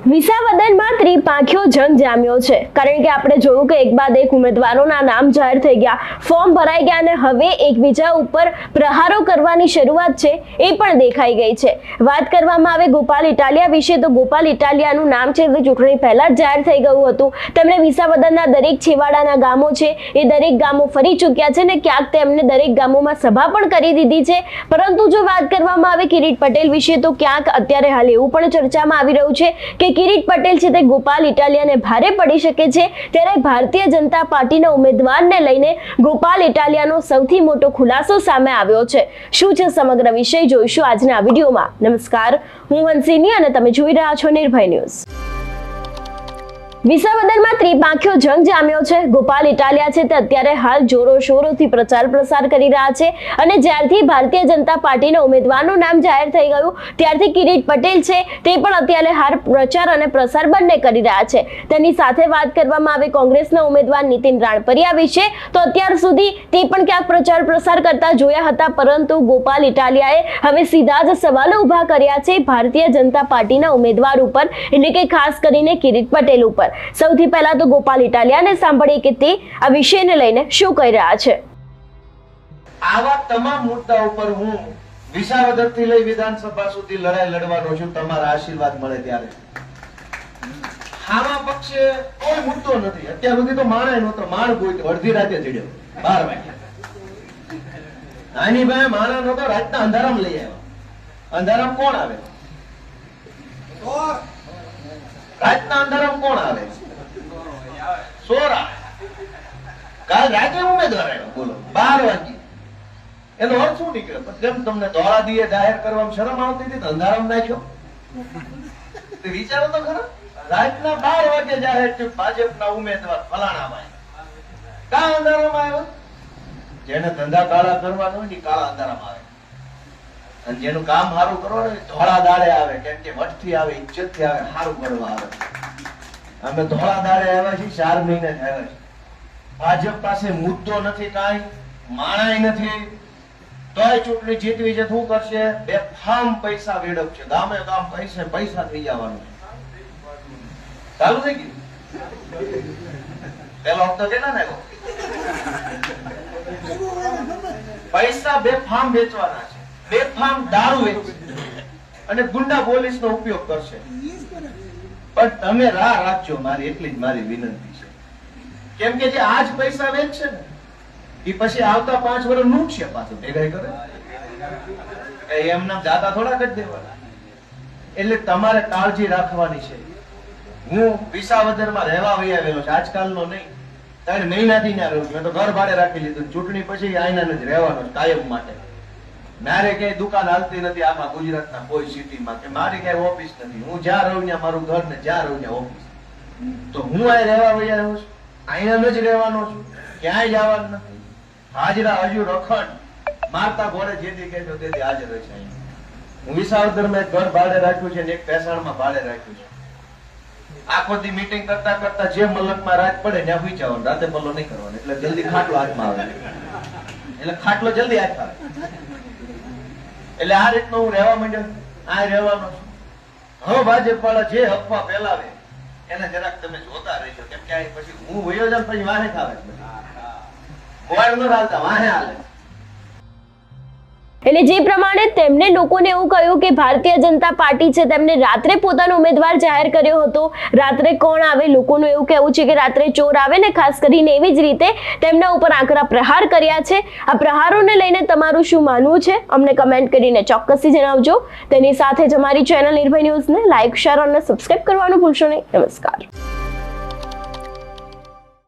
વિસાવદરમાં ત્રિપાંખીયો જંગ જામ્યો છે, કારણ કે આપણે જોયું કે એક બાદ એક ઉમેદવારોના નામ જાહેર થઈ ગયા, ફોર્મ ભરાઈ ગયા અને હવે એકબીજા ઉપર પ્રહારો કરવાની શરૂઆત છે એ પણ દેખાઈ ગઈ છે। વાત કરવામાં આવે ગોપાલ ઇટાલિયા વિશે તો ગોપાલ ઇટાલિયાનું નામ છે તે ચૂંટણી પહેલા જ જાહેર થઈ ગયું હતું। તેમણે વિસાવદરના દરેક છેવાડાના ગામો છે એ દરેક ગામો ફરી ચૂક્યા છે ને ક્યાંક તેમને દરેક ગામોમાં સભા પણ કરી દીધી છે। પરંતુ જો વાત કરવામાં આવે કિરીટ પટેલ વિશે તો ક્યાંક અત્યારે હાલ એવું પણ ચર્ચામાં આવી રહ્યું છે કે કિરીટ પટેલ છે તે ગોપાલ ઇટાલિયાને ભારે પડી શકે છે। ત્યારે ભારતીય જનતા પાર્ટીના ઉમેદવારને લઈને ગોપાલ ઇટાલિયાનો સૌથી મોટો ખુલાસો સામે આવ્યો છે। શું છે સમગ્ર વિષય જોઈશું આજના વિડીયોમાં। નમસ્કાર, હું હંસિની અને તમે જોઈ રહ્યા છો નિર્ભય ન્યૂઝ। વિસાવદરમાં ત્રિપાંખીયો જંગ જામ્યો છે। ગોપાલ ઇટાલિયા છે તે અત્યારે હાલ જોરો શોરોથી પ્રચાર પ્રસાર કરી રહ્યા છે અને જ્યારથી ભારતીય જનતા પાર્ટીના ઉમેદવારનું નામ જાહેર થઈ ગયું ત્યારથી કિરીટ પટેલ છે તે પણ અત્યારે હાલ પ્રચાર અને પ્રસાર બંને કરી રહ્યા છે। તેની સાથે વાત કરવામાં આવે કોંગ્રેસના ઉમેદવાર નીતિન રાણપરિયા વિશે તો અત્યાર સુધી તે પણ ક્યાંક પ્રચાર પ્રસાર કરતા જોયા હતા, પરંતુ ગોપાલ ઇટાલિયાએ હવે સીધા જ સવાલો ઉભા કર્યા છે ભારતીય જનતા પાર્ટીના ઉમેદવાર ઉપર, એટલે કે ખાસ કરીને કિરીટ પટેલ ઉપર। સૌથી પહેલા તો ગોપાલ ઇટાલિયાને સાંભળીએ કે તે આ વિષયને લઈને શું કહી રહ્યા છે। આવા તમામ મુદ્દા ઉપર હું વિસાવદરથી લઈ વિધાનસભા સુધી લડાઈ લડવાનો છું, તમારા આશીર્વાદ મળે ત્યારે। આવા પક્ષે કોઈ મુદ્દો નથી, અત્યાર સુધી તો માણે નહોતો, માણ કોઈ અડધી રાતે ચડ્યો 12 વાગે। નાની ભાઈ માણા નહોતો, રાતના અંધારામ લઈ આવ્યા। અંધારામ કોણ આવે? રાતના અંધારામ કોણ આવે? સોરા। કાલ રાતે ઉમેદવાર આવ્યો, બોલો 12 વાગે। એનો અર્થ શું નીકળે? કેમ તમને ધોળા દીએ જાહેર કરવામાં શરમ આવતી હતી તો અંધારામ નાખ્યો? વિચારો તો ખરા, રાતના 12 વાગે જાહેર થયું ભાજપના ઉમેદવાર ફલાણા ભાઈ। કા અંધારામાં આવ્યો? જેને ધંધા કાળા કરવાનો હોય ને કાળા અંધારામાં આવે, અને જેનું કામ સારું કરવાનું હોય ધોળા દાડે આવે, કેમ કે વટથી આવે, ઇજ્જતથી આવે, સારું કરવા આવે। અમે ધોળા દાડે આવ્યા છીએ, 4 મહિને આવ્યા છીએ। ભાજપ પાસે મુદ્દો નથી, કાંઈ માણાય નથી, તોય ચૂંટણી જીતવી છે। શું કરશે? બેફામ પૈસા વેડપશે, ગામે ગામ પૈસા થઈ જવાનું ચાલુ થઈ ગયું। પેલો હપ્તો કેટલા નાખ્યો? પૈસા બેફામ વેચવાના છે, બેફામ દારૂ વેચશે અને ગુંડા પોલીસનો ઉપયોગ કરશે। પણ તમે રાહ રાખજો, મારી એટલી જ મારી વિનંતી છે, કેમ કે જે આજ પૈસા વેચશે ને એ પછી આવતા 5 વર્ષ લૂંટશે, પાછું ભેગા કરે એમના જાતા થોડા કરી દેવાના। એટલે તમારે કાળજી રાખવાની છે। હું વિસાવદરમાં રહેવા વહી આવેલો છે, આજકાલનો નહીં, 3 મહિનાથી ત્યાં રહું છું। મેં તો ઘર ભાડે રાખી લીધું, ચૂંટણી પછી આઈના જ રહેવાનો કાયમ માટે। મારે ક્યાંય દુકાન હાલતી નથી આમાં ગુજરાતના કોઈ સિટીમાં, કે મારી ક્યાંય ઓફિસ નથી। હું જ્યાં રહું ત્યાં મારું ઘર ને જ્યાં રહું ત્યાં ઓફિસ। તો હું અહીં રહેવા વહી આવ્યો છું, અહીંયા જ રહેવાનો છું, ક્યાંય જવાનું નથી। હાજરા હજુ રખડ મારતા ઘોડે જેથી કહેજો તેથી હાજર રહેશે। હું વિસાવદરમાં એક ઘર ભાડે રાખ્યું છે ને એક પેસાણમાં ભાડે રાખ્યું છે। આખો દી મીટિંગ કરતા કરતા જે મલકમાં રાત પડે ત્યાં હુઈ જવાનું, રાતે પલ્લો નહીં કરવાનો, એટલે જલ્દી ખાટલો હાથમાં આવે, એટલે ખાટલો જલ્દી હાથ આવે। એટલે આ રીતનો હું રહેવા માંડ્યો, આ રહેવાનો છું। હવે ભાજપ વાળા જે અફવા ફેલાવે એને જરાક તમે જોતા રહેજો, કેમ કે પછી હું વયો જાઉં પછી વાહે ખાવે, કોઈ ન હાલતા વાહે હાલે। એટલે જે પ્રમાણે તેમણે લોકોને એવું કહ્યું કે ભારતીય જનતા પાર્ટી છે તેમને રાત્રે પોતાનો ઉમેદવાર જાહેર કર્યો હતો। રાત્રે કોણ આવે? લોકોનું એવું કહેવું છે કે રાત્રે ચોર આવે ને, ખાસ કરીને એવી જ રીતે તેમના ઉપર આકરા પ્રહાર કર્યા છે। આ પ્રહારોને લઈને તમારું શું માનવું છે અમને કમેન્ટ કરીને ચોક્કસથી જણાવજો। તેની સાથે જ અમારી ચેનલ નિર્ભય ન્યૂઝને લાઈક, શેર અને સબસ્ક્રાઇબ કરવાનું ભૂલશો નહીં। નમસ્કાર।